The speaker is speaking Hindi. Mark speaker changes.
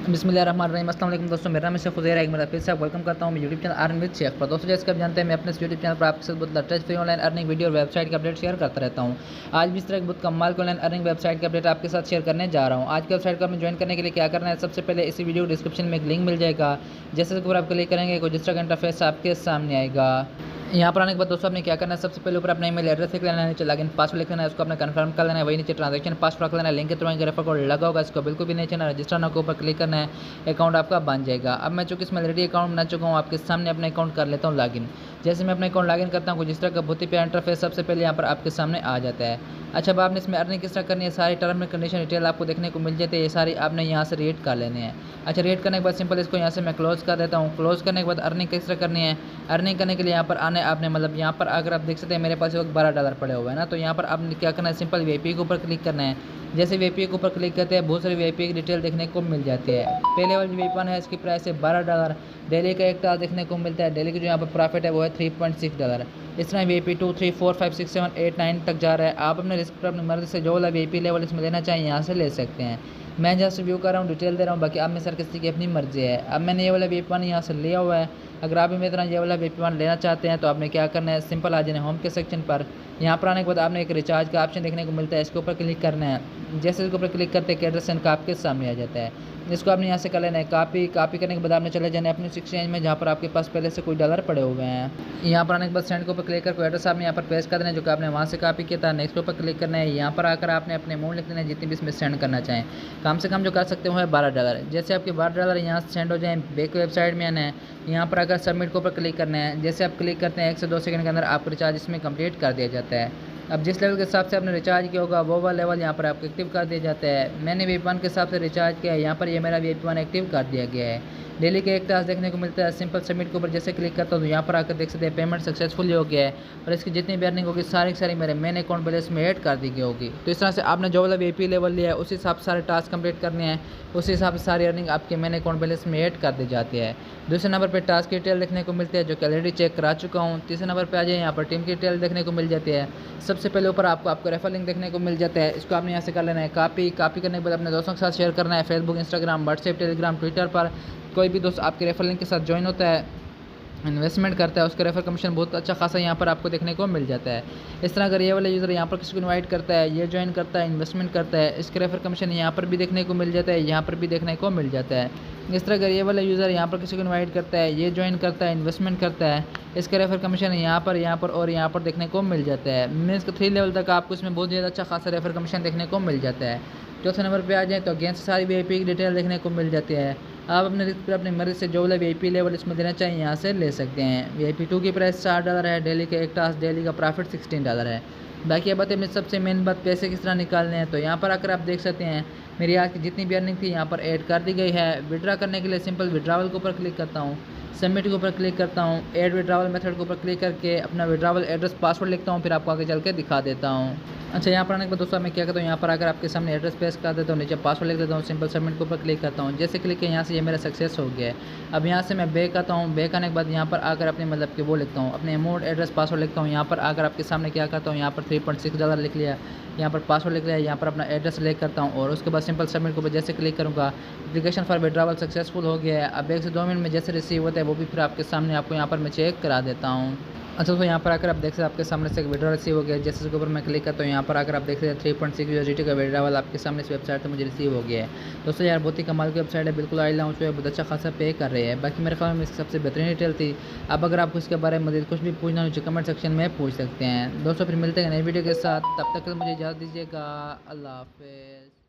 Speaker 1: बिस्मिल्लाहिर्रहमानिर्रहीम। अस्सलाम वालेकुम दोस्तों, मेरा नाम है शेख उज़ैर। एक मेरा फिर से वेलकम करता हूँ मैं YouTube channel earn with Sheikh पर। दोस्तों जैसे कि आप जानते हैं मैं अपने यूट्यूब चैनल पर आपके साथ बहुत latest free online earning video और वेबसाइट का अपडेट शेयर करता रहता हूँ। आज भी इस तरह की बहुत कमाल की ऑनलाइन अर्निंग वेबसाइट का अपडेट आपके साथ शेयर करने जा रहा हूँ। आज की वेबसाइट को आपने ज्वाइन करने के लिए क्या करना है, सबसे पहले इसी वीडियो डिस्क्रिप्शन में एक लिंक मिल जाएगा। जैसे ऊपर आप क्लिक करेंगे कुछ इस तरह का इंटरफेस आपके सामने आएगा। यहाँ पर आने के बाद दोस्तों आपने क्या करना है, सबसे पहले ऊपर अपना ईमेल एड्रेस लिख लेना है, नीचे लॉगिन पासवर्ड लिख लेना है, उसको आपने कंफर्म कर लेना है। वही नीचे ट्रांजैक्शन पासवर्ड रख लेना है, लिंक के थ्रू रेफर कोड लगा होगा, इसको बिल्कुल भी नहीं चलना, रजिस्टर ना के ऊपर क्लिक करना है, अकाउंट आपका बन जाएगा। अब मैं चूँकि इसमें ऑलरेडी अकाउंट बना चुका हूँ, आपके सामने अपना अकाउंट कर लेता हूँ लॉगिन। जैसे मैं अपना अकाउंट लॉगिन करता हूँ, जिस तरह का बहुत ही प्यारा इंटरफेस सबसे पहले यहाँ पर आपके सामने आ जाता है। अच्छा, अब आपने इसमें अर्निंग किस तरह करनी है, सारी टर्म एंड कंडीशन डिटेल आपको देखने को मिल जाती है। ये सारी आपने यहाँ से रीड कर लेने हैं। अच्छा, रीड करने के बाद सिंपल इसको यहाँ से मैं क्लोज़ कर देता हूँ। क्लोज़ करने के बाद अर्निंग किस तरह करनी है, अर्निंग करने के लिए यहाँ पर आने आपने मतलब यहाँ पर अगर आप देख सकते हैं मेरे पास वक्त $12 पड़े हुए हैं ना, तो यहाँ पर आपने क्या करना है, सिंपल वीआईपी के ऊपर क्लिक करना है। जैसे वीआईपी के ऊपर क्लिक करते हैं बहुत सारी वीआईपी की डिटेल देखने को मिल जाती है। पहले वाली वीआईपी है इसकी प्राइस है $12। डेली का एक टास्क देखने को मिलता है, डेली की जो यहाँ पर प्रॉफिट है वो है $3.6। इस तरह वीआईपी 2, 3, 4, 5, 6, 7, 8, 9 तक जा रहा है। आप अपने रिस्क पर अपनी मर्जी से जो वाला वीआईपी लेवल इसमें लेना चाहिए यहाँ से ले सकते हैं। मैं जस्ट रिव्यू कर रहा हूँ, डिटेल दे रहा हूँ, बाकी आप में सर किसी की अपनी मर्जी है। अब मैंने ये वाला वीआईपी यहाँ से लिया हुआ है। अगर आप भी मेरी तरह ये वाला वीआईपी लेना चाहते हैं तो आपने क्या करना है, सिंपल आ जाना होम के सेक्शन पर। यहाँ पर आने के बाद आपने एक रिचार्ज का ऑप्शन देखने को मिलता है, इसके ऊपर क्लिक करना है। जैसे इसके ऊपर क्लिक करते हैं एड्रेस का आपके सामने आ जाता है। इसको आपने यहाँ से कर लेना है कॉपी करने के बाद आपने चले जाना है अपनी एक्सचेंज में जहाँ पर आपके पास पहले से कोई डॉलर पड़े हुए हैं। यहाँ पर आने के बाद सेंड के ऊपर क्लिक करके एड्रेस आपने यहाँ पर पेस्ट कर देना है जो कि आपने वहाँ से कॉपी किया था। नेक्स्ट के ऊपर क्लिक करना है। यहाँ पर आकर आपने अपने अमाउंट लिख देना है जितनी भी इसमें सेंड करना चाहें। कम से कम जो कर सकते हो है $12। जैसे आपके $12 यहाँ से सेंड हो जाए, बैक वेबसाइट में आना है। यहाँ पर आकर सबमिट के ऊपर क्लिक करना है। जैसे आप क्लिक करते हैं 1 से 2 सेकंड के अंदर आपका रिचार्ज इसमें कंप्लीट कर दिया जाता है। अब जिस लेवल के हिसाब से आपने रिचार्ज किया होगा वो वाला लेवल यहाँ पर आपको एक्टिव कर दिया जाता है। मैंने वीआईपी के हिसाब से रिचार्ज किया है, यहाँ पर ये मेरा वीआईपी एक्टिव कर दिया गया है। डेली के एक टास्क देखने को मिलता है, सिंपल सबमिट के ऊपर जैसे क्लिक करता हूँ तो यहाँ पर आकर देख सकते हैं पेमेंट सक्सेसफुल हो गया है और इसकी जितनी भी अर्निंग होगी सारी की सारी मेरे मेन अकाउंट बैलेंस में ऐड कर दी गई होगी। तो इस तरह से आपने जो वाला वीआईपी लेवल लिया है उसी हिसाब से सारे टास्क कंप्लीट करने हैं, उसी हिसाब से सारी अर्निंग आपके मेन अकाउंट बैलेंस में ऐड कर दी जाती है। दूसरे नंबर पर टास्क की डिटेल देखने को मिलती है जो कि ऑलरेडी चेक करा चुका हूँ। तीसरे नंबर पर आ जाए, यहाँ पर टीम की डिटेल देखने को मिल जाती है। सबसे पहले ऊपर आपको रेफर लिंक देखने को मिल जाता है, इसको आपने यहाँ से कर लेना है कॉपी करने के बाद अपने दोस्तों के साथ शेयर करना है, Facebook, Instagram, WhatsApp, Telegram, Twitter पर। कोई भी दोस्त आपके रेफर लिंक के साथ ज्वाइन होता है, इन्वेस्टमेंट करता है, उसका रेफर कमीशन बहुत अच्छा खासा यहाँ पर आपको देखने को मिल जाता है। इस तरह अगर ये वाला यूज़र यहाँ पर किसी को इनवाइट करता है, ये ज्वाइन करता है, इन्वेस्टमेंट करता है, इसके रेफर कमीशन यहाँ पर भी देखने को मिल जाता है, यहाँ पर भी देखने को मिल जाता है। इस तरह अगर ये वाला यूज़र यहाँ पर किसी को इनवाइट करता है, ये ज्वाइन करता है, इन्वेस्टमेंट करता है, इसका रेफर कमीशन यहाँ पर और यहाँ पर देखने को मिल जाता है। मीन्स 3 लेवल तक आपको इसमें बहुत ज़्यादा अच्छा खासा रेफर कमीशन देखने को मिल जाता है। चौथे नंबर पे आ जाए तो अगेंस्ट सारी वीआईपी की डिटेल देखने को मिल जाती है। आप अपने रिस्क पर अपनी मर्जी से जो वाला वीआईपी लेवल इसमें देना चाहिए यहाँ से ले सकते हैं। वीआईपी 2 की प्राइस $4 है, डेली का एक टास्क, डेली का प्रॉफिट $16 है। बाकी अब बातें में सबसे मेन बात पैसे किस तरह निकालने हैं, तो यहाँ पर आकर आप देख सकते हैं मेरी आज की जितनी भी अर्निंग थी यहाँ पर ऐड कर दी गई है। विड्रा करने के लिए सिंपल विड्रावल के ऊपर क्लिक करता हूँ, सबमिट के ऊपर क्लिक करता हूँ, ऐड विड्रावल मेथड के ऊपर क्लिक करके अपना विड्रावल एड्रेस पासवर्ड लिखता हूँ, फिर आपको आगे चल के दिखा देता हूँ। अच्छा, यहाँ पर आने के बाद दोस्तों मैं क्या करता हूँ, यहाँ पर आकर आपके सामने एड्रेस पेस्ट कर देता हूँ, नीचे पासवर्ड लिख देता हूँ, सिंपल सबमिट के ऊपर क्लिक करता हूँ। जैसे क्लिक किया यहाँ से ये मेरा सक्सेस हो गया है। अब यहाँ से मैं बैक आता हूँ, बैक आने के बाद यहाँ पर आकर अपने मतलब कि वो लिखता हूँ, अपने अमाउंट, एड्रेस, पासवर्ड लिखता हूँ। यहाँ पर आकर आपके सामने क्या करता हूँ, यहाँ पर $3.6 लिख लिया, यहाँ पर पासवर्ड लिख लिया, यहाँ पर अपना एड्रेस सेलेक्ट करता हूँ और उसके बाद सिंपल सबमिट के ऊपर जैसे क्लिक करूँगा एप्लीकेशन फॉर विड्रावल सक्सेसफुल हो गया है। अब 1 से 2 मिनट में जैसे रिसीव होता है वो भी फिर आपके सामने आपको यहाँ पर मैं चेक करा देता हूँ। अच्छा, तो यहाँ पर आकर आप देख सकते हैं आपके सामने से एक विड्रॉल रिसीव हो गया। जैसे उसके ऊपर मैं क्लिक करता हूँ यहाँ पर आकर आप देख सकते हैं 3.6 USDT का विड्रॉल आपके सामने इस वेबसाइट से मुझे रिसीव हो गया है। दोस्तों यार बहुत ही कमाल की वेबसाइट है, बिल्कुल आई लॉन्च हुआ है, बहुत अच्छा खासा पे कर रही है। बाकी मेरे ख्याल में इसकी सबसे बेहतरीन डिटेल थी। अब अगर आपको इसके बारे में मज़ीद कुछ भी पूछना हो नीचे कमेंट सेक्शन में पूछ सकते हैं। दोस्तों फिर मिलते हैं नई वीडियो के साथ, तब तक मुझे इजाज़त दीजिएगा। अल्लाह हाफ़िज़।